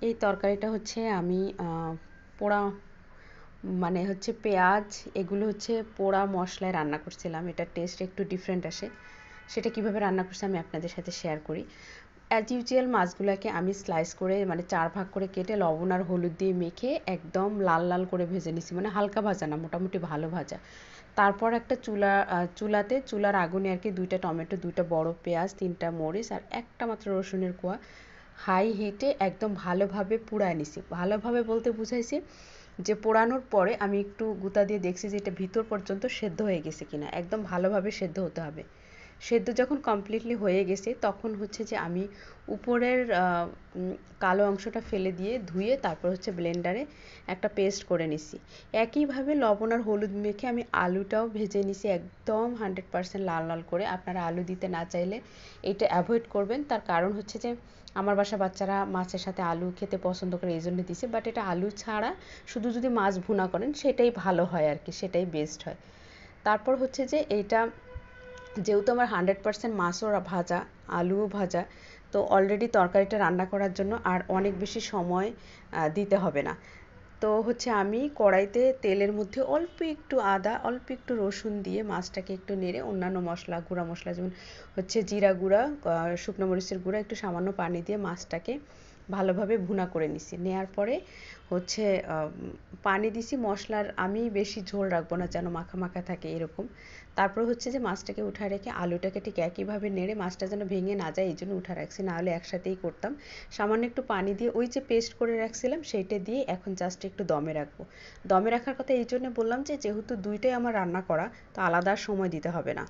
এই তরকারিটা হচ্ছে আমি পোড়া মানে হচ্ছে পেঁয়াজ এগুলো হচ্ছে পোড়া মশলায় রান্না করছিলাম। এটার টেস্ট একটু ডিফারেন্ট আসে। সেটা কিভাবে রান্না করছি আমি আপনাদের সাথে শেয়ার করি। অ্যাজ ইউজুয়াল মাছগুলোকে আমি স্লাইস করে মানে 4 ভাগ করে কেটে লবণ আর হলুদ দিয়ে মেখে একদম লাল লাল করে ভেজে নিছি, মানে হালকা ভাজা না, মোটামুটি ভালো ভাজা। তারপর একটা চুলার আগুনে আর কি 2টা টমেটো, 2টা বড় পেঁয়াজ, 3টা মরিচ আর একটা মাত্র রসুনের কোয়া হাই হিটে একদম ভালোভাবে পুড়ায় নিছি। ভালোভাবে বলতে বুঝাইছি যে পোড়ানোর পরে আমি একটু গুঁতা দিয়ে দেখছি যে এটা ভিতর পর্যন্ত সেদ্ধ হয়ে গেছে কিনা। একদম ভালোভাবে সেদ্ধ হতে হবে। সেদ্ধ যখন কমপ্লিটলি হয়ে গেছে তখন হচ্ছে যে আমি উপরের কালো অংশটা ফেলে দিয়ে ধুয়ে তারপর হচ্ছে ব্লেন্ডারে একটা পেস্ট করে নিছি। একইভাবে লবণ আর হলুদ মেখে আমি আলুটাও ভেজে নিছি একদম 100% লাল লাল করে। আপনারা আলু দিতে না চাইলে এটা অ্যাভয়েড করবেন। তার কারণ হচ্ছে যে আমার বাসার বাচ্চারা মাছের সাথে আলু খেতে পছন্দ করে, এই জন্য দিছি। বাট এটা আলু ছাড়া শুধু যদি মাছ ভুনা করেন সেটাই ভালো হয় আর কি, সেটাই বেস্ট হয়। তারপর হচ্ছে যে এইটা যেহেতু আমার 100% মাছও ভাজা, আলুও ভাজা, তো অলরেডি তরকারিটা রান্না করার জন্য আর অনেক বেশি সময় দিতে হবে না। তো হচ্ছে আমি কড়াইতে তেলের মধ্যে অল্প একটু আদা, অল্প একটু রসুন দিয়ে মাছটাকে একটু নেড়ে অন্যান্য মশলা, গুঁড়া মশলা যেমন হচ্ছে জিরা গুঁড়া, শুকনো মরিচের গুঁড়া, একটু সামান্য পানি দিয়ে মাছটাকে ভালোভাবে ভুনা করে নিছি। নেওয়ার পরে হচ্ছে পানি দিছি মশলার, আমি বেশি ঝোল রাখবো না যেন মাখা মাখা থাকে এরকম। তারপর হচ্ছে যে মাছটাকে উঠায় রেখে আলুটাকে ঠিক একইভাবে নেড়ে মাছটা যেন ভেঙে না যায় এই জন্য উঠা রাখছি, নাহলে একসাথেই করতাম। সামান্য একটু পানি দিয়ে ওই যে পেস্ট করে রাখছিলাম সেইটা দিয়ে এখন জাস্ট একটু দমে রাখবো। দমে রাখার কথা এই জন্য বললাম যে যেহেতু দুইটাই আমার রান্না করা, তো আলাদা সময় দিতে হবে না।